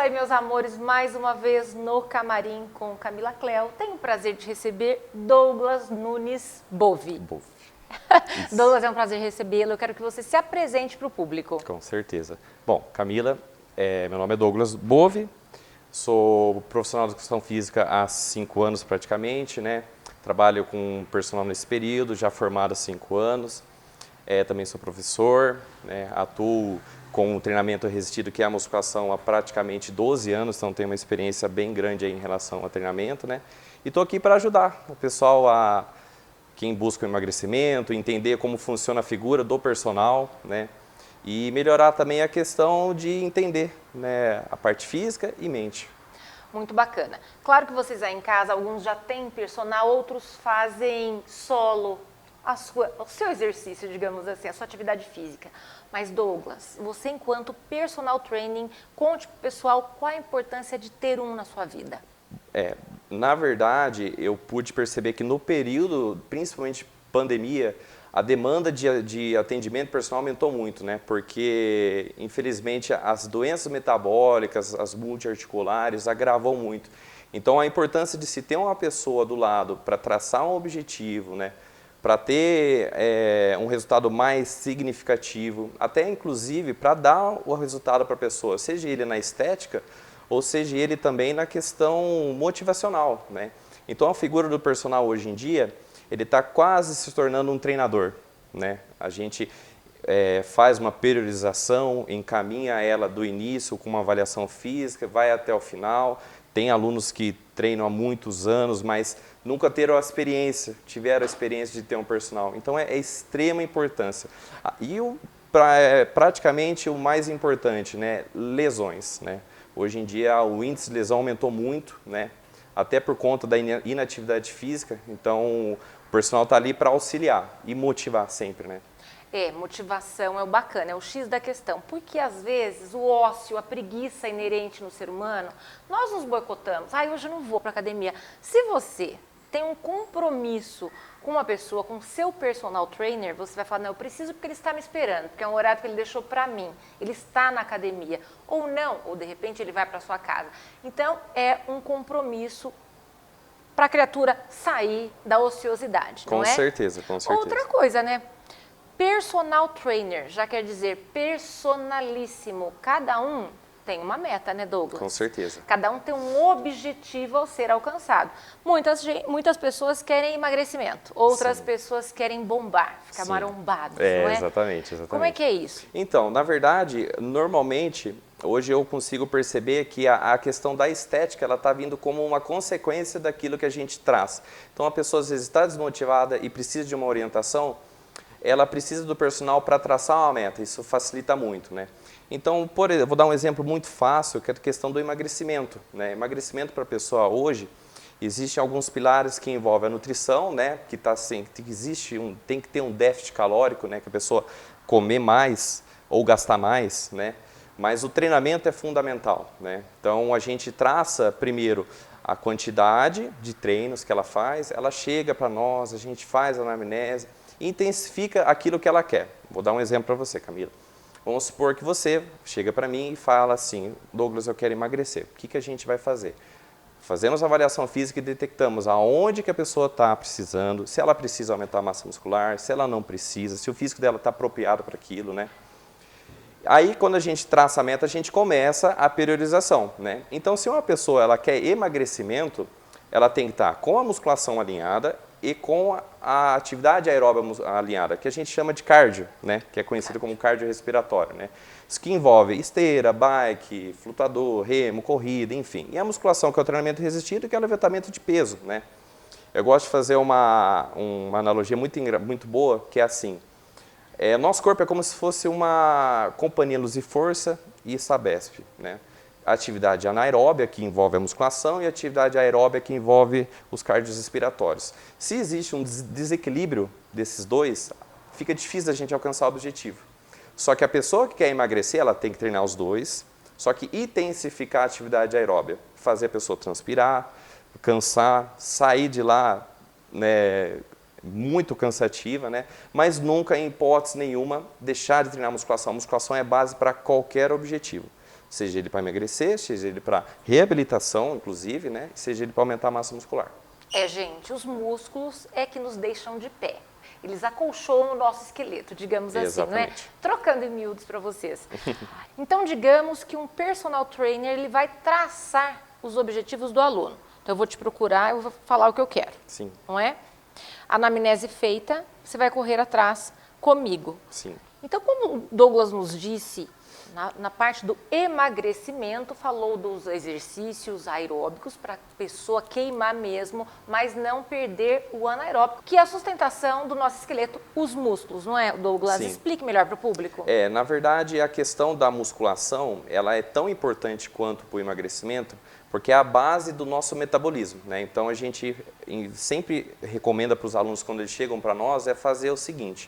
aí, meus amores, mais uma vez no Camarim com Camila Cléo. Tenho o prazer de receber Douglas Nunes Bove. Douglas, é um prazer recebê-lo. Eu quero que você se apresente para o público. Com certeza. Bom, Camila, meu nome é Douglas Bove, sou profissional de educação física há 5 anos praticamente, né? Trabalho com personal nesse período, já formado há 5 anos. Também sou professor, né? Atuo com o treinamento resistido, que é a musculação, há praticamente 12 anos, então tenho uma experiência bem grande aí em relação ao treinamento, né? E estou aqui para ajudar o pessoal quem busca o emagrecimento, entender como funciona a figura do personal, né? E melhorar também a questão de entender, né, a parte física e mente. Muito bacana. Claro que vocês aí em casa, alguns já têm personal, outros fazem solo o seu exercício, digamos assim, a sua atividade física. Mas Douglas, você enquanto personal training, conte para o pessoal qual a importância de ter um na sua vida. Na verdade, eu pude perceber que no período, principalmente pandemia, a demanda de atendimento personal aumentou muito, né? Porque, infelizmente, as doenças metabólicas, as multiarticulares, agravou muito. Então, a importância de se ter uma pessoa do lado para traçar um objetivo, né? Para ter um resultado mais significativo, até inclusive para dar o resultado para a pessoa, seja ele na estética, ou seja ele também na questão motivacional, né? Então a figura do personal hoje em dia, ele está quase se tornando um treinador, né? A gente faz uma periodização, encaminha ela do início com uma avaliação física, vai até o final. Tem alunos que treinam há muitos anos, mas nunca tiveram a experiência de ter um personal. Então é extrema importância. E praticamente o mais importante, né? Lesões, né? Hoje em dia o índice de lesão aumentou muito, né? Até por conta da inatividade física. Então o personal está ali para auxiliar e motivar sempre, né? Motivação é o bacana, é o X da questão, porque às vezes o ócio, a preguiça inerente no ser humano, nós nos boicotamos. Hoje eu não vou para academia. Se você tem um compromisso com uma pessoa, com seu personal trainer, você vai falar, não, eu preciso porque ele está me esperando, porque é um horário que ele deixou para mim, ele está na academia, ou não, ou de repente ele vai para sua casa. Então é um compromisso para a criatura sair da ociosidade, não é? Com certeza, com certeza. Outra coisa, né? Personal trainer, já quer dizer personalíssimo. Cada um tem uma meta, né, Douglas? Com certeza. Cada um tem um objetivo a ser alcançado. Muitas pessoas querem emagrecimento, outras pessoas querem bombar, ficar marombados, não é? Exatamente. Como é que é isso? Então, na verdade, normalmente, hoje eu consigo perceber que a questão da estética, ela está vindo como uma consequência daquilo que a gente traz. Então, a pessoa às vezes está desmotivada e precisa de uma orientação, ela precisa do personal para traçar uma meta, isso facilita muito, né? Então, por exemplo, vou dar um exemplo muito fácil, que é a questão do emagrecimento, né? Emagrecimento para a pessoa hoje, existem alguns pilares que envolvem a nutrição, né? Que tem que ter um déficit calórico, né? Que a pessoa comer mais ou gastar mais, né? Mas o treinamento é fundamental, né? Então, a gente traça primeiro a quantidade de treinos que ela faz, ela chega para nós, a gente faz a anamnese, intensifica aquilo que ela quer. Vou dar um exemplo para você, Camila. Vamos supor que você chega para mim e fala assim, Douglas, eu quero emagrecer. O que a gente vai fazer? Fazemos a avaliação física e detectamos aonde que a pessoa está precisando, se ela precisa aumentar a massa muscular, se ela não precisa, se o físico dela está apropriado para aquilo, né? Aí, quando a gente traça a meta, a gente começa a periodização, né? Então, se uma pessoa ela quer emagrecimento, ela tem que estar com a musculação alinhada e com a atividade aeróbica alinhada, que a gente chama de cardio, né? Que é conhecido como cardiorrespiratório, né? Isso que envolve esteira, bike, flutuador, remo, corrida, enfim. E a musculação, que é o treinamento resistido, que é o levantamento de peso, né? Eu gosto de fazer uma analogia muito boa, que é assim. Nosso corpo é como se fosse uma companhia Luz e Força e Sabesp, né? A atividade anaeróbia, que envolve a musculação, e a atividade aeróbia, que envolve os cardiorrespiratórios. Se existe um desequilíbrio desses dois, fica difícil da gente alcançar o objetivo. Só que a pessoa que quer emagrecer, ela tem que treinar os dois, só que intensificar a atividade aeróbia, fazer a pessoa transpirar, cansar, sair de lá, né, muito cansativa, né? Mas nunca, em hipótese nenhuma, deixar de treinar musculação. A musculação é base para qualquer objetivo. seja ele para emagrecer, seja ele para reabilitação, inclusive, né? Seja ele para aumentar a massa muscular. Gente, os músculos é que nos deixam de pé. Eles acolchoam o nosso esqueleto, digamos assim, não é? Exatamente. Trocando em miúdos para vocês. Então, digamos que um personal trainer, ele vai traçar os objetivos do aluno. Então, eu vou te procurar, eu vou falar o que eu quero. Sim. Não é? Anamnese feita, você vai correr atrás comigo. Sim. Então, como o Douglas nos disse, na parte do emagrecimento, falou dos exercícios aeróbicos para a pessoa queimar mesmo, mas não perder o anaeróbico, que é a sustentação do nosso esqueleto, os músculos, não é, Douglas? Sim. Explique melhor para o público. Na verdade, a questão da musculação, ela é tão importante quanto para o emagrecimento, porque é a base do nosso metabolismo, né? Então, a gente sempre recomenda para os alunos, quando eles chegam para nós, é fazer o seguinte: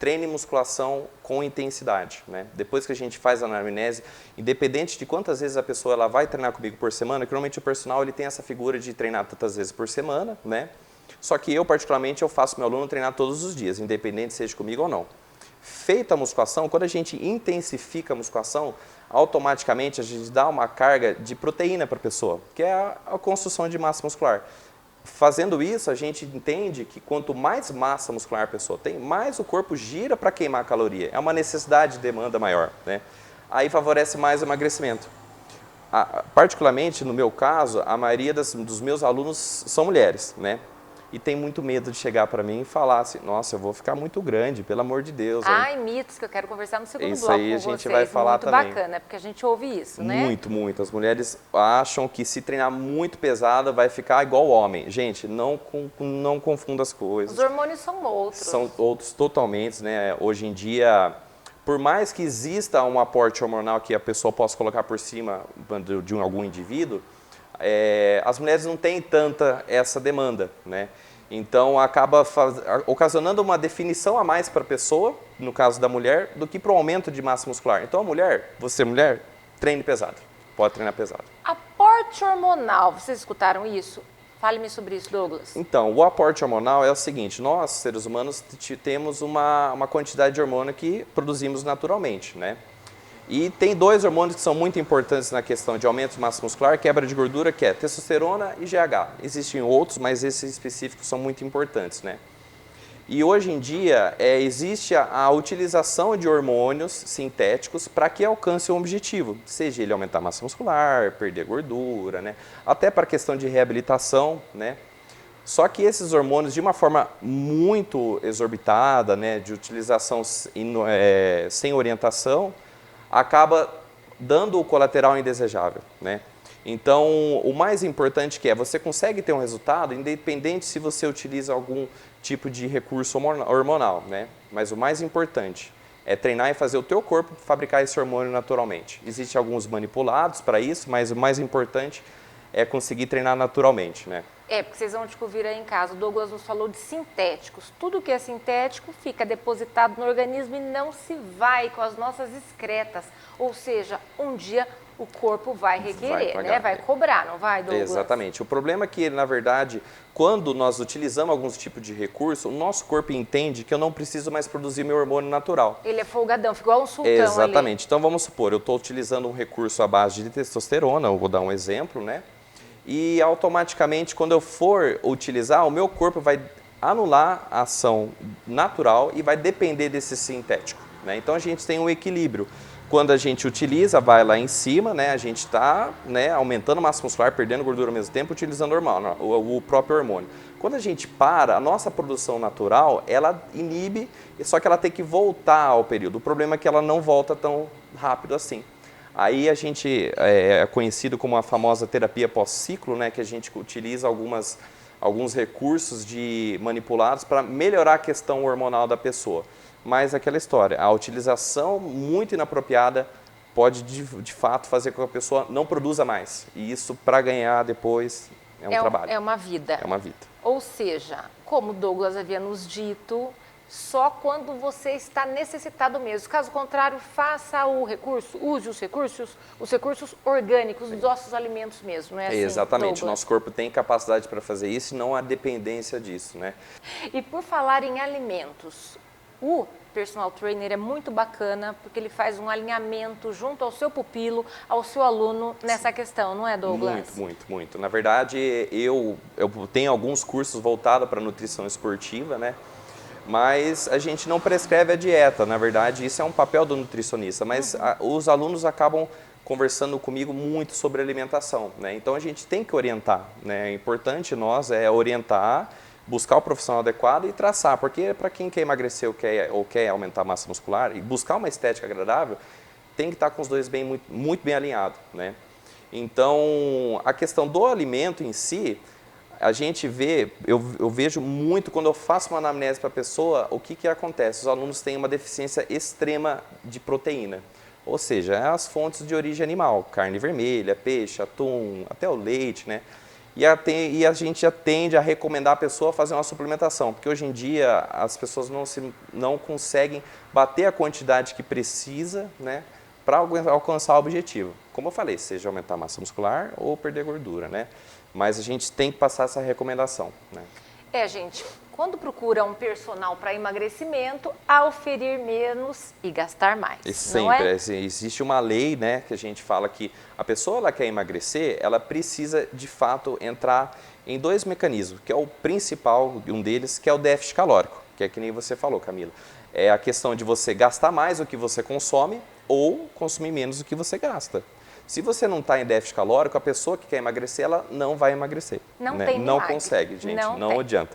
treine musculação com intensidade, né? Depois que a gente faz a anamnese, independente de quantas vezes a pessoa ela vai treinar comigo por semana, que normalmente o personal ele tem essa figura de treinar tantas vezes por semana, né? Só que eu, particularmente, eu faço meu aluno treinar todos os dias, independente seja comigo ou não. Feita a musculação, quando a gente intensifica a musculação, automaticamente a gente dá uma carga de proteína para a pessoa, que é a construção de massa muscular. Fazendo isso, a gente entende que quanto mais massa muscular a pessoa tem, mais o corpo gira para queimar caloria. É uma necessidade de demanda maior, né? Aí favorece mais o emagrecimento. Particularmente, no meu caso, a maioria dos meus alunos são mulheres, né? E tem muito medo de chegar para mim e falar assim: nossa, eu vou ficar muito grande, pelo amor de Deus. Ai, mitos que eu quero conversar no segundo Isso bloco aí com a gente vocês. vai falar muito também. Bacana, porque a gente ouve isso, né? Muito, muito. As mulheres acham que se treinar muito pesado vai ficar igual o homem. Gente, não confunda as coisas. Os hormônios são outros. São outros totalmente, né? Hoje em dia, por mais que exista um aporte hormonal que a pessoa possa colocar por cima de algum indivíduo, as mulheres não têm tanta essa demanda, né? Então, acaba ocasionando uma definição a mais para a pessoa, no caso da mulher, do que para o aumento de massa muscular. Então, a mulher, você mulher, treine pesado. Pode treinar pesado. Aporte hormonal, vocês escutaram isso? Fale-me sobre isso, Douglas. Então, o aporte hormonal é o seguinte: nós, seres humanos, temos uma quantidade de hormônio que produzimos naturalmente, né? E tem dois hormônios que são muito importantes na questão de aumento de massa muscular, quebra de gordura, que é testosterona e GH. Existem outros, mas esses específicos são muito importantes, né? E hoje em dia existe a utilização de hormônios sintéticos para que alcance um objetivo, seja ele aumentar a massa muscular, perder gordura, né? Até para a questão de reabilitação, né? Só que esses hormônios, de uma forma muito exorbitada, né, de utilização sem orientação, acaba dando o colateral indesejável, né? Então, o mais importante que você consegue ter um resultado, independente se você utiliza algum tipo de recurso hormonal, né? Mas o mais importante é treinar e fazer o teu corpo fabricar esse hormônio naturalmente. Existem alguns manipulados para isso, mas o mais importante é conseguir treinar naturalmente, né? Porque vocês vão descobrir aí em casa, o Douglas nos falou de sintéticos. Tudo que é sintético fica depositado no organismo e não se vai com as nossas excretas. Ou seja, um dia o corpo vai requerer, né? Vai cobrar, não vai, Douglas? Exatamente. O problema é que, na verdade, quando nós utilizamos alguns tipos de recurso, o nosso corpo entende que eu não preciso mais produzir meu hormônio natural. Ele é folgadão, fica igual um sultão. Exatamente. Ali. Então, vamos supor, eu estou utilizando um recurso à base de testosterona, eu vou dar um exemplo, né? E automaticamente, quando eu for utilizar, o meu corpo vai anular a ação natural e vai depender desse sintético, né? Então, a gente tem um equilíbrio. Quando a gente utiliza, vai lá em cima, né? A gente está, né, aumentando a massa muscular, perdendo gordura ao mesmo tempo, utilizando o próprio hormônio. Quando a gente para, a nossa produção natural, ela inibe, só que ela tem que voltar ao período. O problema é que ela não volta tão rápido assim. Aí a gente é conhecido como a famosa terapia pós-ciclo, né, que a gente utiliza alguns recursos manipulados para melhorar a questão hormonal da pessoa. Mas aquela história, a utilização muito inapropriada pode de fato fazer com que a pessoa não produza mais. E isso, para ganhar depois, é um trabalho. É uma vida. É uma vida. Ou seja, como o Douglas havia nos dito, só quando você está necessitado mesmo. Caso contrário, faça o recurso, use os recursos orgânicos dos nossos alimentos mesmo, não é assim, Exatamente, Douglas? o nosso corpo tem capacidade para fazer isso e não há dependência disso, né? E por falar em alimentos, O personal trainer é muito bacana porque ele faz um alinhamento junto ao seu pupilo, ao seu aluno nessa questão, não é, Douglas? Muito. Na verdade, eu tenho alguns cursos voltados para nutrição esportiva, né? Mas a gente não prescreve a dieta, na verdade, isso é um papel do nutricionista, mas os alunos acabam conversando comigo muito sobre alimentação, né? Então a gente tem que orientar, né? É importante nós orientar, buscar o profissional adequado e traçar, porque para quem quer emagrecer ou quer aumentar a massa muscular e buscar uma estética agradável, tem que estar com os dois muito bem alinhados, né? Então, a questão do alimento em si, a gente vê, eu vejo muito, quando eu faço uma anamnese para a pessoa, o que acontece? Os alunos têm uma deficiência extrema de proteína, ou seja, as fontes de origem animal, carne vermelha, peixe, atum, até o leite, né? E a gente já tende a recomendar a pessoa fazer uma suplementação, porque hoje em dia as pessoas não conseguem bater a quantidade que precisa, né, para alcançar o objetivo. Como eu falei, seja aumentar a massa muscular ou perder gordura, né? Mas a gente tem que passar essa recomendação, né? Gente, quando procura um personal para emagrecimento, a oferir menos e gastar mais, Sempre, não é? Existe uma lei, né, que a gente fala que a pessoa ela quer emagrecer, ela precisa de fato entrar em dois mecanismos, que é o principal, um deles, que é o déficit calórico, que é que nem você falou, Camila. É a questão de você gastar mais do que você consome ou consumir menos do que você gasta. Se você não está em déficit calórico, a pessoa que quer emagrecer, ela não vai emagrecer. Não né? tem Não milagre. consegue, gente, não tem. adianta.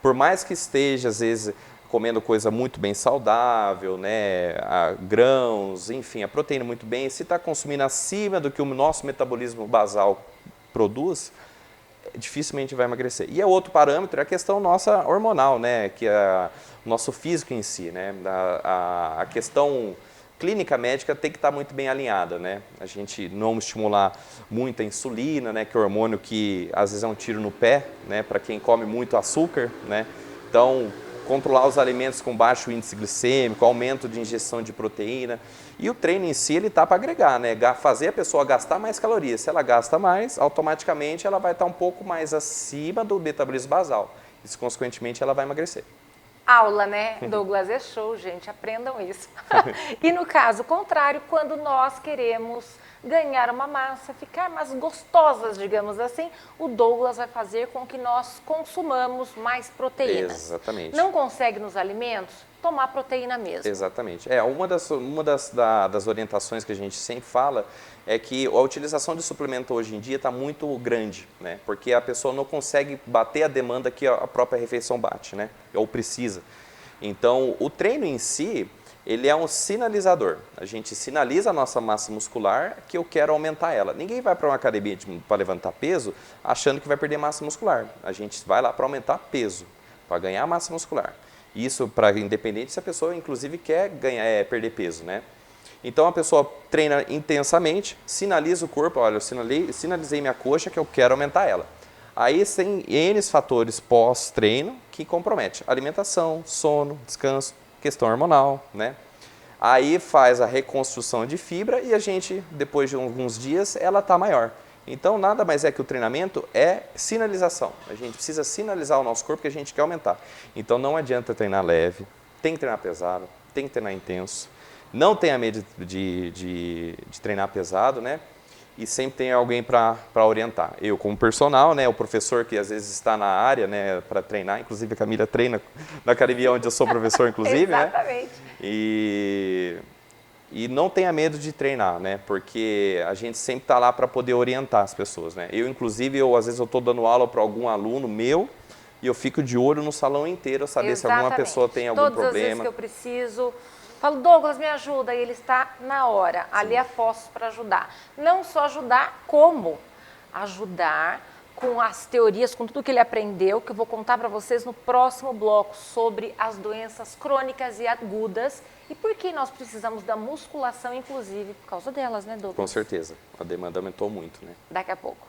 Por mais que esteja, às vezes, comendo coisa muito bem saudável, né, grãos, enfim, a proteína muito bem, se está consumindo acima do que o nosso metabolismo basal produz, dificilmente vai emagrecer. E outro parâmetro é a questão nossa hormonal, né, que é o nosso físico em si, né, a questão clínica médica tem que estar muito bem alinhada, né? A gente não estimular muito a insulina, né? Que é o hormônio que às vezes é um tiro no pé, né? Para quem come muito açúcar, né? Então, controlar os alimentos com baixo índice glicêmico, aumento de ingestão de proteína. E o treino em si, ele tá para agregar, né? Fazer a pessoa gastar mais calorias. Se ela gasta mais, automaticamente ela vai estar um pouco mais acima do metabolismo basal. E, consequentemente, ela vai emagrecer. Aula, né? Douglas é show, gente, aprendam isso. E no caso contrário, quando nós queremos ganhar uma massa, ficar mais gostosas, digamos assim, o Douglas vai fazer com que nós consumamos mais proteínas. Exatamente. Não consegue nos alimentos? Tomar proteína mesmo. Exatamente. Uma das orientações que a gente sempre fala é que a utilização de suplemento hoje em dia está muito grande, né? Porque a pessoa não consegue bater a demanda que a própria refeição bate, né? Ou precisa. Então, o treino em si, ele é um sinalizador. A gente sinaliza a nossa massa muscular que eu quero aumentar ela. Ninguém vai para uma academia para levantar peso achando que vai perder massa muscular. A gente vai lá para aumentar peso, para ganhar massa muscular. Isso para independente se a pessoa, inclusive, quer perder peso, né? Então, a pessoa treina intensamente, sinaliza o corpo, olha, eu sinalizei minha coxa que eu quero aumentar ela. Aí tem N fatores pós-treino que comprometem alimentação, sono, descanso, questão hormonal, né? Aí faz a reconstrução de fibra e a gente, depois de alguns dias, ela está maior. Então, nada mais é que o treinamento é sinalização. A gente precisa sinalizar o nosso corpo que a gente quer aumentar. Então, não adianta treinar leve, tem que treinar pesado, tem que treinar intenso. Não tenha medo de treinar pesado, né? E sempre tem alguém para orientar. Eu, como personal, né? O professor que às vezes está na área, né? Para treinar. Inclusive, a Camila treina na academia onde eu sou professor, inclusive, né? Exatamente. E não tenha medo de treinar, né? Porque a gente sempre está lá para poder orientar as pessoas, né? Inclusive, às vezes eu estou dando aula para algum aluno meu e eu fico de olho no salão inteiro, saber Exatamente. se alguma pessoa tem algum Todas problema. As vezes que eu preciso, falo, Douglas, me ajuda, e ele está na hora, Sim. ali a postos para ajudar. Não só ajudar, como ajudar com as teorias, com tudo que ele aprendeu, que eu vou contar para vocês no próximo bloco sobre as doenças crônicas e agudas e por que nós precisamos da musculação, inclusive, por causa delas, né, Douglas? Com certeza, a demanda aumentou muito, né? Daqui a pouco.